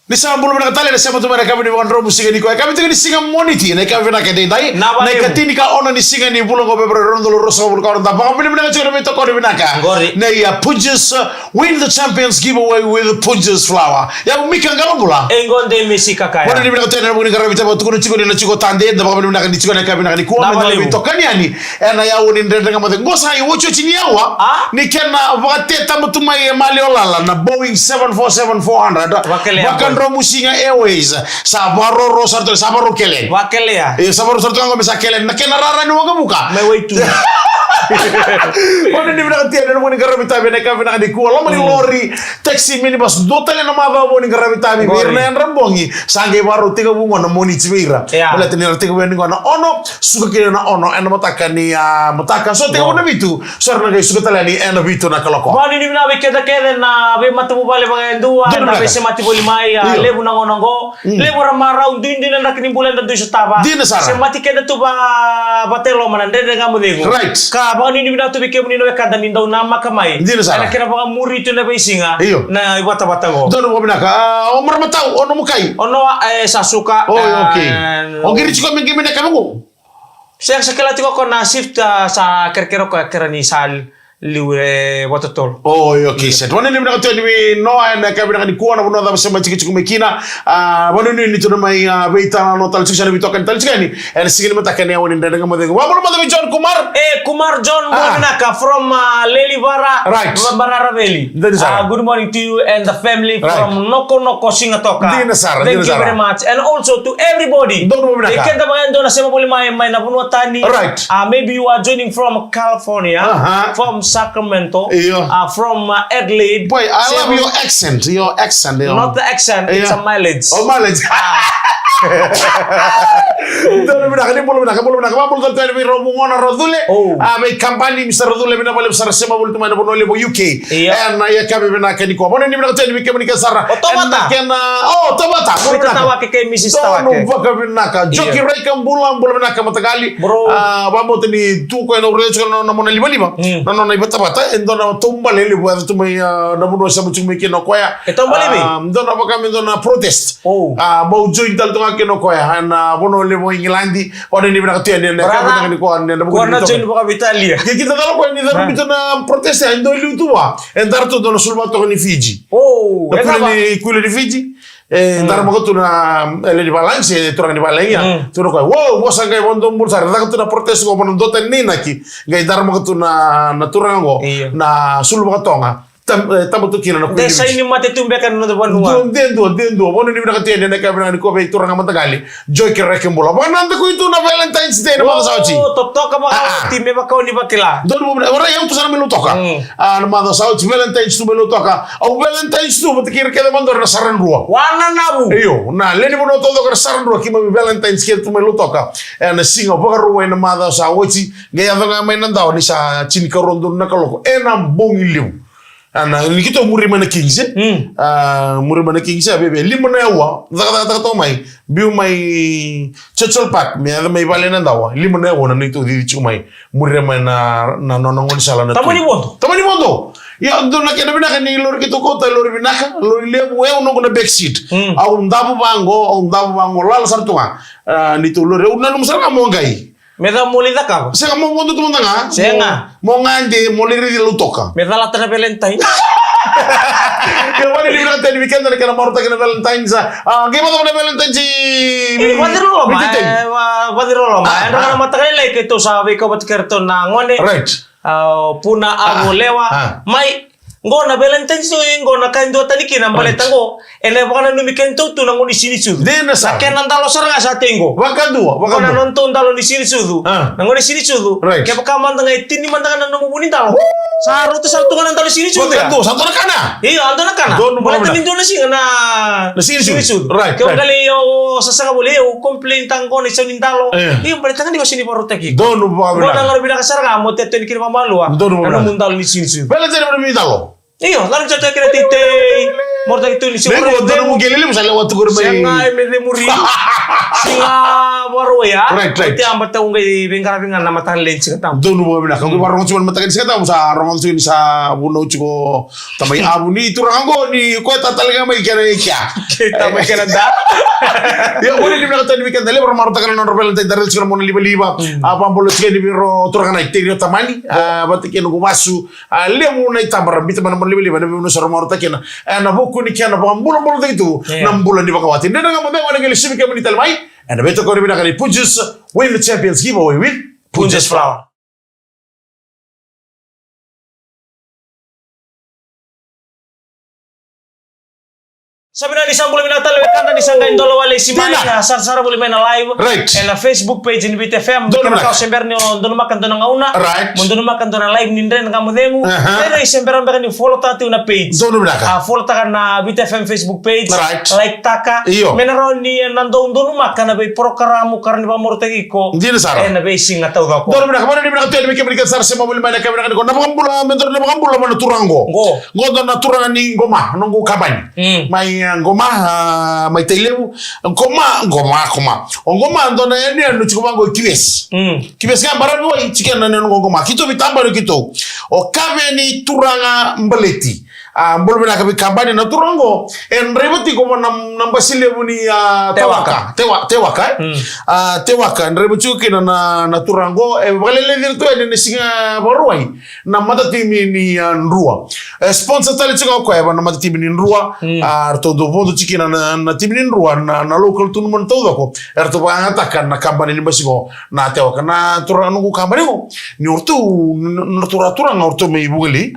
Nisambulu na katale na sema tumara kama ni Vakadromusiga ni kwa kama tini singa moniti na kama vinaka dai na katini ka ona ni singa ni bulo ngobe rondo rosa bulu ka onda ba bila chona veitokoni vinaka na ya Punjas win the champions giveaway with Punjas Flour ya mika ngalambula engonde misika kaya wana ni vinaka tena muni karabi taba tukuno chiko ni chiko tande na ba vinaka ni chiko na kama vinaka ni kuwa na veitokoni yani na ya uni Dredre Ga Mo Cegu ngosa ya wocho chini yawa ni kena vateta mutumai mali olala na Boeing 747-400 Vakadromusiga Airways sabaro sarto sabaro kelen wakelea sabaro sarto ngome sakelen na kena rara ni wanga buka me waitu Wani ni vinaka tia nemo ni karabi tabi na kama vinaka ni kuwa lama ni lori taxi minibus dotale na mava mo ni karabi tabi birna en rambongi sange baro tiga bungo na moni chimira wala tini tiga bungo na ono suka kile na ono en mataka ni mataka so tiga bungo vitu so na gai suka tale ni en vitu na kaloko wani ni vinaka keda keda na be matamu bale bagendua na be sema tiboli mai lebu na ngonongo lebu ramara undindi na nakini bulenda du shtaba sema tikeda tu ba batelo manandende Ga Mo Cegu right ka ba ni vinaka tu bike muni no kada ninda namaka mai na kena ba muri tu na beisinga na ibata batango dono mo vinaka omar matau ono mukai ono sasuka okay ogiri chiko mingi mina kamungo saya sekala tiko kona shift sa kerkero ko kerani sal liure watotol okay set wana ni mina ko ni no na ka mina ni kuona bono da sema chiki chiki mekina bono ni to mai veita no tal chiki na vitokan tal chiki ni en sigini mata kan ya woni Dredre Ga Mo Cegu wa bono mata John Kumar Kumar John Vinaka from Lelivara Barara Valley good morning to you and the family from Noko Singatoka thank you very much and also to everybody they can the na sema boli mai na bono tani maybe you are joining from California from Sacramento, from Adelaide. Boy, I love your accent. Your accent. Not the accent, it's a mileage. Oh, mileage. Don't be nakani bolu nakabolu bolu tani mi romongona rodule. Me kampani Mr. Rodule mina bale Mr. Sema bolu tuma bono lebo UK. Na yakavi vinaka ni kwa. Bono ni mina tani mi kemani kasara. Tomata. Tomata. Tawa ke Mrs. Tawa. No vaka vinaka. Joki reka mbula vinaka matagali. Vamos tani tu ko no recho no mona liba. No bata endona tumba lele bwa tuma na bono sabu chumi ke no koya. Tomba libi. Ndona baka ndona protest. Bo join tal tonga ke no koya na bono lebo Ingilandi ode ni vinaka tene na ka ni ko na ko na join baka Italia. Ke kita dalo ko ni daru bitona protest endo liutua. Endarto dono sulmato ni Fiji. Ni kule ni Fiji. Ndar mo ko na le di balance to ni balenya to ko wo sanga bondo mulsar da ko na protest ko bono doten ni naki ngai dar mo ko na turango na sulma tonga tamo to kina na ko desa ini mate tumbe kan no bonua dendo bono ni vinaka tene na ka ni ko be turanga matagali joy ke rekembola bonanda ko itu na Valentine's Day na mga sauci toka ba time ba ko ni bakila don mo ora eu to sana melo toka na mga sauci Valentine's to melo toka au Valentine's to matikir ke mandor na saran rua wana nabu iyo na leni bono todo ka saran rua ki Valentine's ke to melo toka na singa ba rua na mga sauci ga ya nga may nandao ni sa chinika rondo na kaloko na bongiliu ana nikito muri mana kingse bebe limana yawa daga to mai biu mai chechol pak me ada mai vale na dawa limana yawa na nito di chumai muri mana na nonong sala na tamani bondo ya ndo na kena binaka ni lori kito kota lori binaka lori lebu eu no kuna backseat au ndabu bango lala sartunga nito lori una no musanga mongai meda molida ka sega mo mondo tu mondanga senga mo ngande moliri di lutoka meda la tana Valentine ke wani di Valentine weekend na kana marota kana Valentine sa game mo na Valentine si wadirolo ma ndo na matakale ke to sabi ko bat kerto na ngone puna abo lewa mai ngona Valentine so ngona kando tani kina mbaletango ele bana numikento tu nango ni sini sudu dena sa kenan dalo saranga sa tengo wakadua kona nonton dalo ni sini sudu nango ni sini sudu ke baka mandanga itini mandanga nanu mubuni dalo saro to sartu kana dalo sini sudu wakadua sartu kana iya ando kana mbaletan indo na singa na sini sudu ke kali yo sasanga bole yo complain tango ni sonin dalo iya mbaletan di sini baru teki donu ngona ngaro bila kasaranga mo teto ni kirma malua nanu mundalo ni sini sudu Valentine mo ni dalo iyo, lalu cerita kira tite Morta itu ni Nego dono gelele musala watu gore mai. Singa memori. Singa baru ya. Right. Ti ambata ungai bengkara-bengkara nama talent sing tam. Dono mo bina. Kau warung cuma matakan sing tam sa rongon sing sa buno chuko tamai abu ni turango ni ko tatalinga mai kena kya. Kita mai kena da. Ya uli ni bina tani weekend dale bar marta kana no Valentine daral sing mo liba. Apa bolo sing ni biro turanga iterio tamani. Batike no gumasu. Lemu na itambar bita man liba na no sar marta kena. Na kuni kiana bulan-bulan itu 6 bulan di Bakawati. Dan dengan memang dengan lisimi kami di Talmai. And veitokoni vinaka ni Punjas win the champions giveaway with Punjas Flour. Sabi na isang boleh minata lewat kanta isang kain dolo wale si Maya sara boleh main live. Right. And na Facebook page ni VitiFM. Dono kau sember ni dono makan dono ngauna. Right. Dono makan dono live ni ndren kamu demu. Pero semberan makan ni follow tati una page. Dono minaka. Follow taka na VitiFM Facebook page. Right. Like taka. Menaron ni nandong dono makan na bay programo karni pa mortegi ko. Hindi na sara. Na bay singa tau ko. Dono minaka mana ni minaka tuan mikir mikir sara Sema boleh main kamera ko. Napakambula mentor napakambula mana turango. Go dono turangan ni ngoma nunggu kaban. Mai ngoma mai teleu ngoma ndona yani anu chikubango kibes kibes ngambara no chikena neno ngoma kito bitamba no kito o kaveni turanga mbeleti mbolo bena kabi kambani na turango en rebati ko nambasile buni tewaka en rebuchu kina na turango e balele dirto en singa borwai na mata timi ni nrua sponsor tali chiko ko e na mata timi ni nrua arto do bondo chikina na timi ni nrua na local tournament todo ko erto ba atakan na kambani ni basigo na tewaka na turango kambani ko ni ortu na turanga ortu me bugeli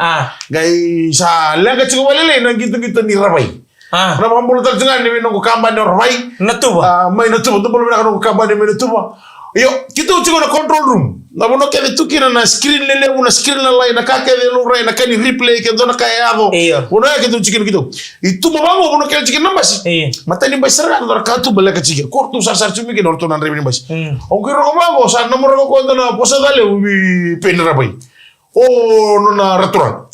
gai sa laga chiko walele na gitu ni rabai. Na pambulu tak jangan ni nunggu kambani rabai. Natuba. Mai natuba tu belum nak nunggu kambani natuba. Yo kita chiko na control room. Na bono kede tukina na screen lele una screen na lai na kake de lura na kani replay ke dona kayado. Bono ya kita chiko gitu. Itu mabango bono kede chiko nambasi. Mata ni basara na katu bala ka chiko. Kortu sar chumi ke norto na rebi nambasi. Ongiro ko mabango sa nomor ko na posa dale ubi pen rabai. Oh no na restaurant.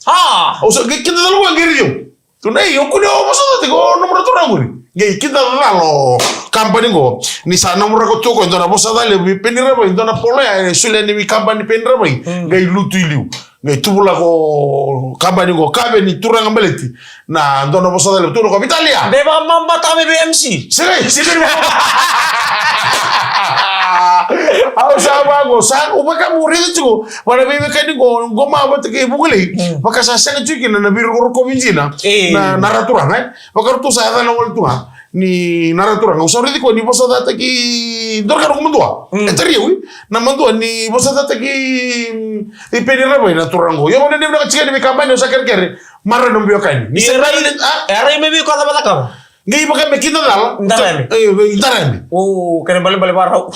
O sea, kita dalo ngiriyo. Tunai yo kuno maso ko nomor restaurant nguri. Ngai kita dalo company go. Ni sa nomor ko toko ndona posa dale ubi pen rabai ndona polo ya sule ni company pen rabai. Ngai lutu iliu. Ngai tubula ko company go kabe ni turanga mbeleti. Na ndona posa dale tuno ko Italia. Deba mamba tame BMC. Sire. Au sabago san ubaka murido chugo wana bebe kani go ngoma batake bugule baka sasana chuki na biru ko minjina na naratura baka tu sa na wal tuha ni naratura no soridi ko ni bosa data ki dorga ro mundua eteriwi na mandua ni bosa data ki ipenira boy na turango yo ne na chika ni kampanya sakar kere marra no bio kani ni era me bi ko da bataka ngai baka me kinda dal ndarami kene bale barau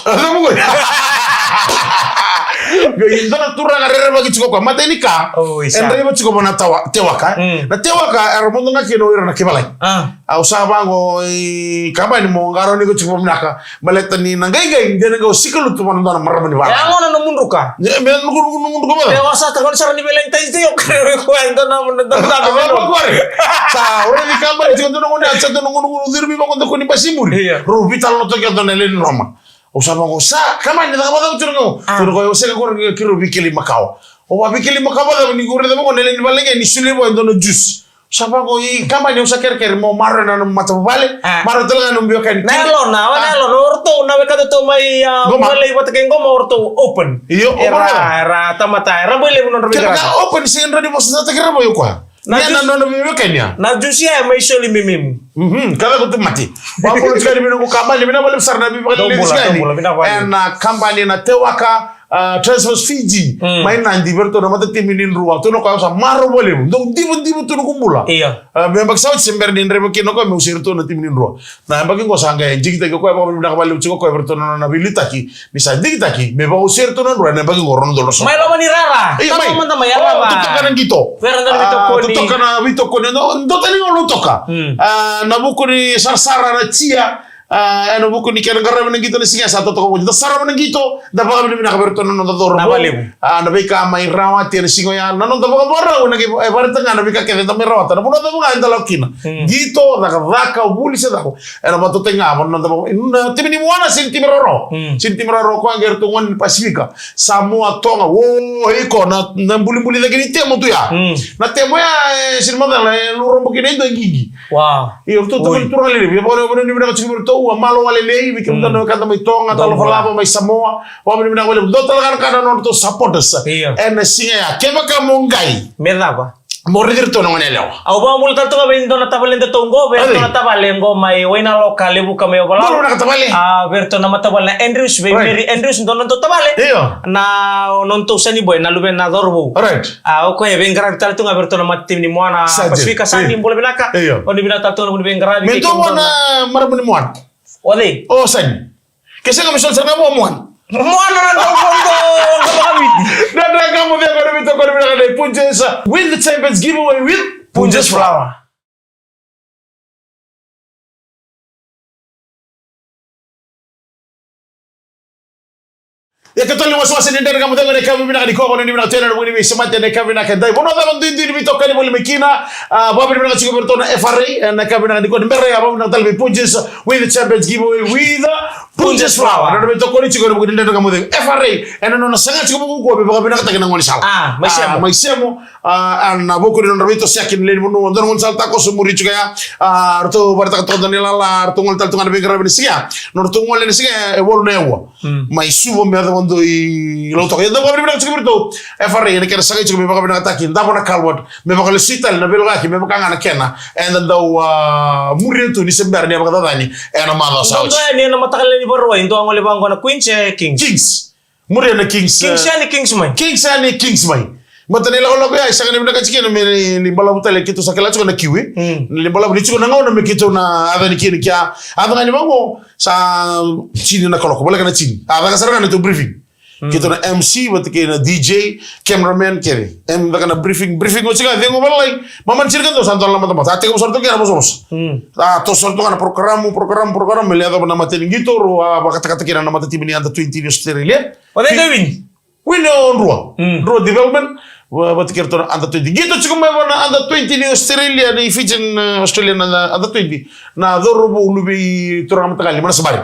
Indona turanga rere bagi chiko kwa mata ini kaendre ba chiko bona tewaka na tewaka aramondo na kino ira na kibalai au sabango kabani mo ngaro ni ko chiko mnaka baleta ni ngai ndene go sikelu tu manda na marabani ba ya ngona no munduka me mundu ko ba tewasa ta kon sarani Valentine tiyo ko ndona sa ora ni kabani chiko ndona ngoni atsa ndona ngoni dirbi ba ko ni pasimuri ro vital no to ke ndona len Roma usama ngo sa kama ni ngaba turungo yo sega ko kiro bikili makao o wa bikili makao ba ni gore de mo nele ni balenge ni sule bo ndono juice saba ko kama ni usa ker mo marra na mata bale marra tala no bio kan nelo orto na we kada to mai bale wat ke ngoma orto open era tamata era bale no open sin radio mo sa ta kira mo yo kwa na bio Kenya na juice ya mai soli mimim kala ko tumati wa ko tsari bino ko kambani bina bale sarna bi ba le tsani na kambani na tewaka transfers Fiji mai na diverto na mata timinin ruwa to no ko sa maro bole ndo dibu to no kumbula be bak saw sember din rebo kino ko me usir to na timinin ruwa na bak ko sanga jigita ko ba bina ka bale ko berto na bilitaki bisa digitaki me ba usir to na ruwa na bak ko rondo so mai lo mani rara mai manta mai rara to kana gito veitokoni to kana veitokoni no tani no toka na bukuri sarsara na chia ano buku ni kaya nagkaroon ng gito na siya sa totoo ko. Dasara ng gito, dapat kami namin nakaberto na notadoro mo. Nabi ka may rawat yan singo yan. Nanon dapat ka maraw nagi parita nga nabi ka kaya may rawat. Napuno dapat nga indalaw kina. Gito nakadaka ubuli sa dako. Ano matutay nga mo dapat timi ni muana sin timiroro. Sin timiroro ko ang gertungan Pasifika. Samoa tonga wo iko na buli-buli lagi ni temo tu ya. Na temo ya sin madala luro bukina ito gigi. Wow. Iyo tu turang lili. Pokoknya ni bina kacik bertau malo wale lei bikin dan kata may tonga talo falava may Samoa. Pokoknya bina wale do talaga kana non to supporters. En singa ya kema ka mongai. Merda ba? Morir to nang nelaw. Au ba mul tal to ba bindo na tabalen de tongo, berto na tabalen go may wena lokal lebu kami wala. Mo na tabale. Berto na matabal na Andrews, Mary Andrews don to tabale. Na non to sani boy na luben na dorbo. Right. Ko e bengar tal to berto na matim ni moana Pasifika sani mbole benaka. Oni bina tal to na bengar. Mento mo na marabo ni moan. Ode. Oh sani. Kasi kami sol sarga mo moan. Moana na do fondo kami. Dredre Ga Mo Cegu VitiFM Vakadromusiga Punjas win the champions giveaway with Punjas Flour. Ya katoli wasiwasi ni Dredre Ga Mo Cegu yakavi vinaka ni koko ni vinaka tena ni Sema ni yakavi vinaka dai bono da bandu ndi veitokoni boli mekina babu vinaka chigo bertona FRA na yakavi vinaka ni koko mbere ya babu vinaka talbi Punjas win the champions giveaway with Punjas Flour. Na veitokoni chigo ni Dredre Ga Mo Cegu FRA ena no sanga chigo buku ko babu vinaka takina ngoni sala. Maisemo na boku ni no veito siakin len bono ndon ngoni sala tako sumuri chigo ya arto barta to danila la arto ngol tal tunga bengra benisia no arto ngol len siga e wol newa. Maisubo me do i lo to yendo ko bibina chigo berto FRA ne kera sanga chigo me baka bina takin da bona kalwot me baka le sital na belga ki me baka ngana kena and do muriento ni sember ne baka dadani e no mado sa uchi ne no matakal ni borwa indo ngole bango na Queens Kings muriento Kings Kings mai matane la ko ya sanga ne bina kachike me ni bala butale kitu sakela chigo na kiwi ni bala buni chigo na ngona me kitu na adani kini kya adani bango sa chini na koloko bala kana chini adaka saranga na to briefing kita na MC wat na DJ cameraman kere kana briefing mo chiga dengo balai maman chirkan to santo la mata ate ko sorto kera mos to sorto kana program me liado na mate ngito ro bakata kera na mate tibini anda 20 years Australia what they win on ro development wat kerto anda 20 gito chigo me na anda 20 ni Australia ni Fijian Australian anda 20 na dorobo ulubi turang matagali mana sabari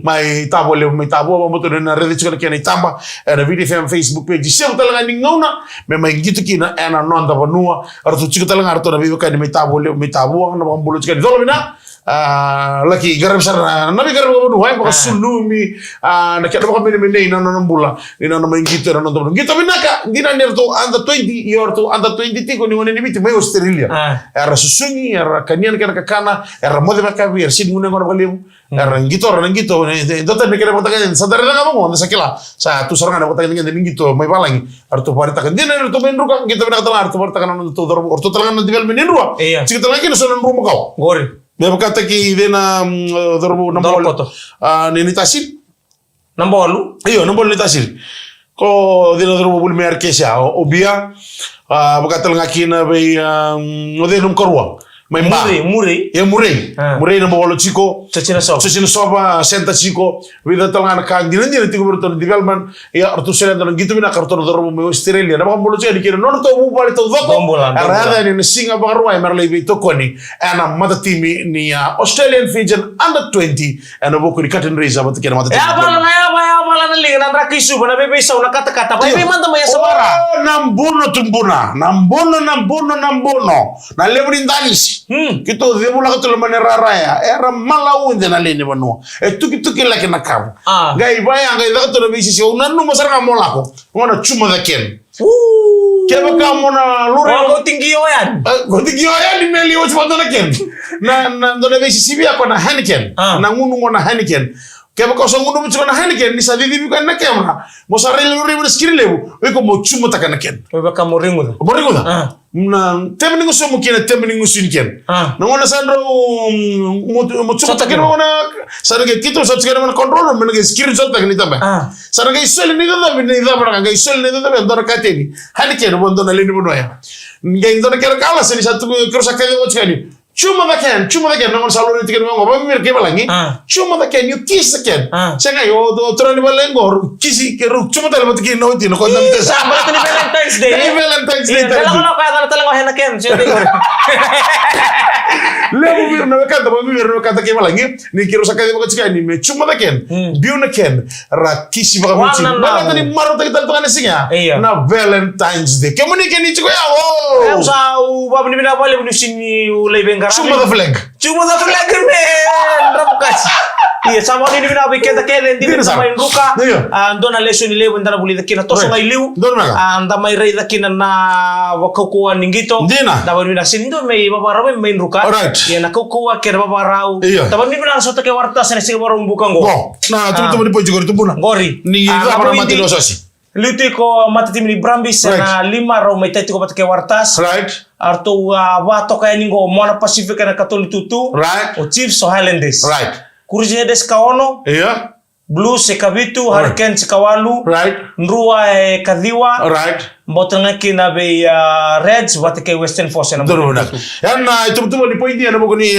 mai tabo moto na rede chigo kena itamba na VitiFM Facebook page siya talaga ni ngauna me mai gito kina ena nonda banua arto chigo talaga arto na bibo kani mai tabo na bambulo chigo dolo bina laki garam sar nabi garam banu hai baka sulumi na kena baka mene na nambula ina na mai gito na nonda gito binaka dina nerto anda 20 yorto anda 20 tiko ni ngone ni biti mai Australia era susungi era kanian kana kakana era mode makavi era sin ngone ngone balemu era ngito dota ne kere botakan sadar na ngamo sakila sa tu saranga na botakan ngene ngito mai balangi arto parita kan dina nerto benruka ngito bina tala arto parita kan no to dorbo orto tala kan divel menenrua cikita lagi no sonan rumo kau gori me bakata ki dena dorbo nambol ni tasil nambolu iyo nambol ni tasil ko dina dorbo bul mer kesha obia bakata ngakina be odenum korwa mai muri na bolo chico sechina soba senta chico vida talanga ka dina tigo berto development ya artu sele dan gitu bina karto dorbo me Australia na bolo chico dikira non to bu pali to doko arada ni singa bagarwa merle veitokoni ana mata timi ni Australian Fijian under 20 ana boku di katen reza bat kena mata ya bala na lingan ra kisu bana bebe sa una kata-kata bebe manta maya sabara nambono na lebrin danis kito debula ka tulo manera raya era malau de na lene banu tuki la ke nakam gai baya gai da to bisi si una no masar ka molako ngona chuma da ken keba ka mona lura go tinggi oyan di meli o chuma da ken na do bisi si bia ko na haniken na ngunu ngona haniken keba ko so ngunu chuma na haniken ni sa vivi ko na kemra mo sa rele lure mo skiri lebu ko mo chuma ta kana ken ko ka mo ringu da na temningu so mukina temningu sinken na ngona sandro mo chuma ta ken ngona sarage kito sa tsere man control men ge skiri zot ta ni tambe sarage isole ni da ni da bara ga isole ni da ndora kateni haniken mo ndona leni mo noya ngai ndona kera kala seni sa tu krosa ka mo chani Cuma the can, no salary to get one over Givalangi. Cuma the can, you kiss the can. Sanga, you do Balengo, Kissy, Chuma Telematiki, no, you know, Valentine's Day. Valentine's Day. Lebu na wakanda wakanda Givalangi, Nikiro Sakaka ni me Chuma the can, Buna can, Rakisi Vakamuchi. Valentine Marota Tanasiga. Na Valentine's Day. Communicate each way. Oh, so what we living Cuma the flag, man. Rapukas. Iya, sama ini bina bikin tak kena di mana main ruka. Dona lesson ile benda na buli takina toso ngai liu. Anda mai rei takina na wakukua ningito. Dapat bina sini tu mai bapa main ruka. Iya na kukua kira bapa rau. Dapat bina sota ke wartas na sih baru buka go. Nah, tu di pojok itu pun. Gori. Ni apa mati dosasi. Luti ko mati tim ni Brambis na 5 ro mai tati ko patake wartas. Arto vato kaya ningo Mona Pacific na katoli tutu. O Chiefs o Highlanders. Kurjia des kaono. Blues e kavitu, Hurricanes e kawalu. Nrua e kadhiwa. Mbotanga kina be Reds watake Western Force na. Yan itu ni poin dia na mo ni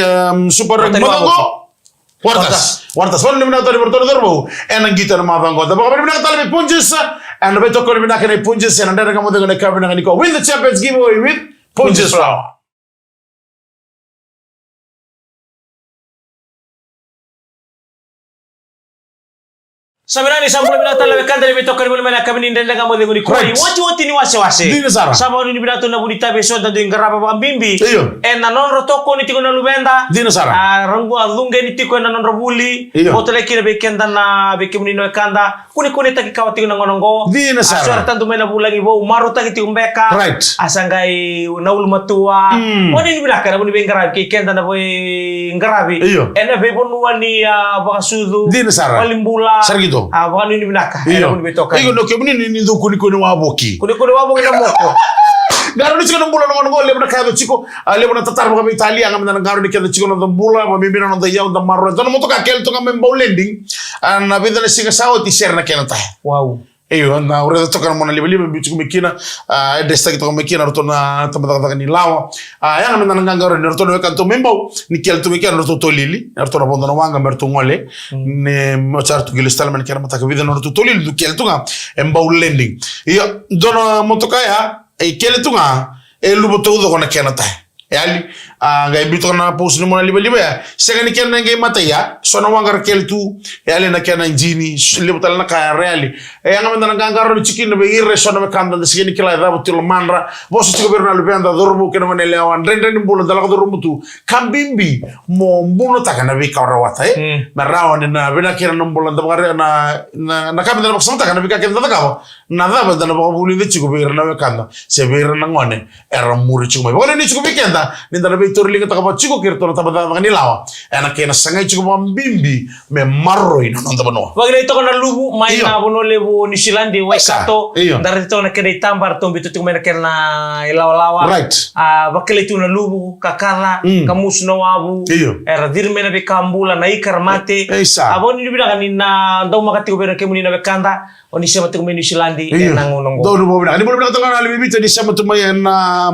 super Matango. Wartas. Wala naman natin Bertorbo. Ang gitar mavango. Baka kami nakatala may Punjas. And veitokoni vinaka na Punjas. And ang mo na cover na kaniko. Win the Champions giveaway with Punjas Flour. Samirani sampul binata la bekanda le veitokoni mo na kami nindenda nga mo de ngoni ko. Wati ni wase. Sama ni binata na bunita beso da de ngaraba bambimbi. En na non rotoko ni tiko na lubenda. Rangu adunge ni tiko na non robuli. Botele kina bekenda na bekimuni no kanda. Kuni taki kawati na ngonongo. Asora tandu mena bulangi bo maru taki tiumbeka. Asangai na ulmatua. Wani ni binaka na buni bengara ki kenda na boy ngarabi. En be bonu wani bakasudu. Walimbula. Awal ini binaka. Era pun veitokoni. Igo no kemuni ni ndo kuni waboki. Kuni waboki na moko. Garo ni chiko mbula no ngol lebna kaado chiko lebna na tatar mo Italia ngam na garo ni kaado chiko no mbula mo bibina no yaw da marro. Dono mo to ka kel to ngam bowlending. Na bida na singa sawo ti share na kenata. Wow. Iyo na ure to kan mo na libe bichu mekina desta to mekina roto na tamata ni lawa. Yang na ngangaro ni roto no kan to membo ni kel to mekina roto to lili. Roto na bondo no wanga merto ngole. Ne mo chartu gilistal man kera mata ka bida no roto to lili du kel to nga bowlending. Iyo dono mo to kaya kel to nga lubo to do kona kenata. Ali ngai bito na pos ni mo na libe ya sega ni ken ngai mata ya so na wangar kel tu ali na ken njini libo tal na ka reali ngam na ngangaro ni chikin be irre so na kanda de sega ni kila da butil manra boso chico berna lubenda dorbu ken mo ne lewan renden mbulo dala ko dorbu tu kambimbi mo mbulo takana be ka rawata marawa ni na bena ken no mbulo da na kamenda na baksa takana be ka ken da ka na da ba da na ba buli de chico berna kanda se berna ngone era muri chico me wala ni chico be kenda ninda na veitori taka pa chico kirto na tabata nilawa ana kena sangai chico bambimbi me marroi no nda bano wagre to na lubu mai na bono lebu ni silandi waikato dari to na kede tambar to bitu mena kena ilawa bakele tu na lubu kakala kamus no wabu era dirmena be kambula na ikarmate aboni ni bidaka ni na ndo makati ko bera kemuni na bekanda oni Sema tu menu silandi na ngonongo do no bobina ni bobina to na libi bitu ni Sema tu mai na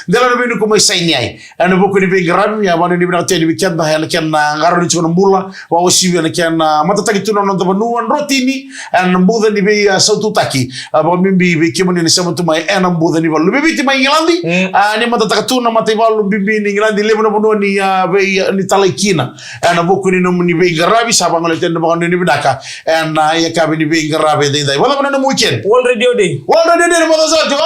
dela no binu ko mai sainiai ana boku ni bengram ya bani ni bina tedi weekend na yana ken ngaro ni chono mbula wa wasibi na ken mata taki tu no ndo banu rotini an mbuda ni be sautu taki abo mimbi be kemuni ni Sema tu mai ana mbuda ni balu bibi ti mai ngilandi ni mata taka tu na mata balu bibi ni ngilandi lebo no banu ni be ni talaikina ana boku ni no ni be ngarabi saba ngale ten no ni bidaka ana yakavi ni be ngarabi dai wala bana no weekend already mo zote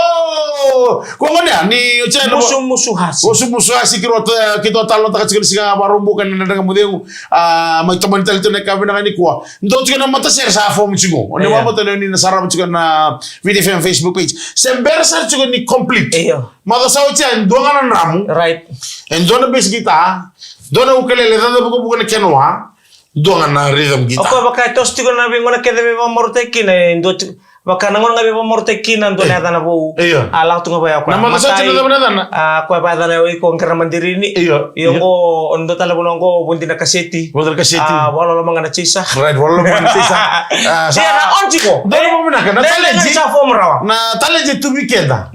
ko ngone ni cheno musu hasi kito talo taka chikil singa barumbu kan na daga mudengu mai taman talito na kabina ni kwa ndo chika na mata share sa form chigo oni wa mata ni na sara chika na VitiFM Facebook page sember sar chika ni complete mata sa uchi ndonga na ramu ndona bes gita dona ukelele danda buko na kenwa donga na rhythm gita ako baka tos tiko na bingo na kede be mamorte kine ndo Baka nangon ngabe pamortekin nanto na tana po. Ala tu ngabaya ko. Nama sa chino na na. Ko ba tana ko ngkara mandiri ni. Iyo ko ondo tala buno ko bunti na kaseti. Bunti kaseti. Wala lo mga na chisa. Right, wala lo mga na chisa. Siya na onji ko. Dalo mo na ka. Na talent sa form rawa. Na talent tu weekenda.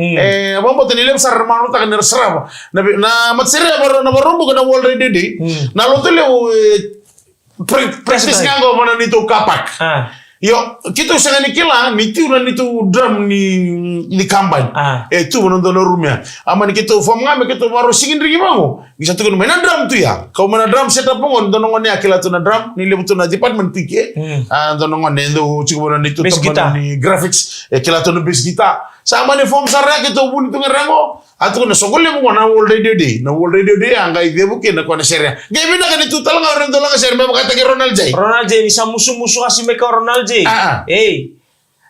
Mambo tinilem sa ramano ta kanir sraba. Na matsire na barumbo ka na already di. Na lotele practice ngango mana nito kapak. Yo, kita usah nikila, nitu na nitu drum ni kamban. Tu menonton rumia. Aman kita form ngame kita baru singin rigi bango. Bisa tu kan main drum tu ya. Kau mana drum setup bangun, donongan ni akila tu na drum, ni lebu tu na department tike. Donongan ni tu cukup na nitu tempat ni graphics. Akila tu na bass guitar. Sama ni form sarya kita pun itu ngerango. Atau kena sokol lemu na world radio day angga ide bukan na kena seria. Gaya bina kan itu talang orang talang seria memang kata ke Ronald J ni sa musuh kasih mereka Ronald J.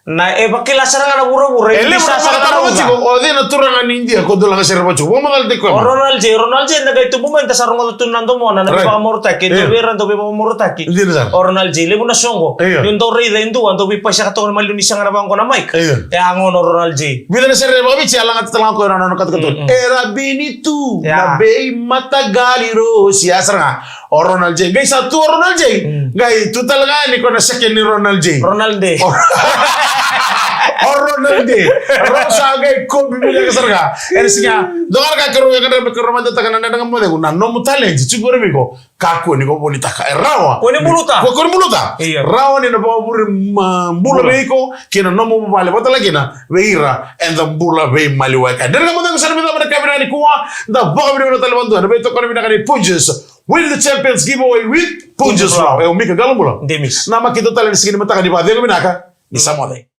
Na bakila sarang na bura-bura. Bisa sarang na bura. Ode na turang an India ko dolang seria bacu. Wo mangal de ko. Ronald J na itu bumenta sarang na tunan do mo na pa mortaki. Do beran do pa mortaki. Ronald J lebu na songo. Yung do rei dendo ando bi pa siya kato na maluni siya na bang ko na mic. Angon Ronald J. Bila na seria babi siya lang at talang ko na kat-katon. Era binitu na bei matagali ro siya sarang. Ronald J. Guys satu Ronald J. Guys tu talaga ni ko na second ni Ronald J. Ronald D. Ronald D. Rosa gay ko bibili ka sarga. Ersinya dongar ka kero ka be kero mata kana na ngam mo de na no talent chigore mi ko kako ni ko bonita ka rawa. Ko ni buluta. Ko ni buluta. Rawa ni na ba buri mbula be ko kina no mo vale bota lagina veira and the mbula be mali wa ka. Derga mo de sarbe da kamera ni kuwa da ba buri no talbandu na veitokoni vinaka ni Punjas win the champions giveaway with Punjas Flour. Eu mika galambula. Demis. Nama kita talent segini mata ka di ba de vinaka ni samode.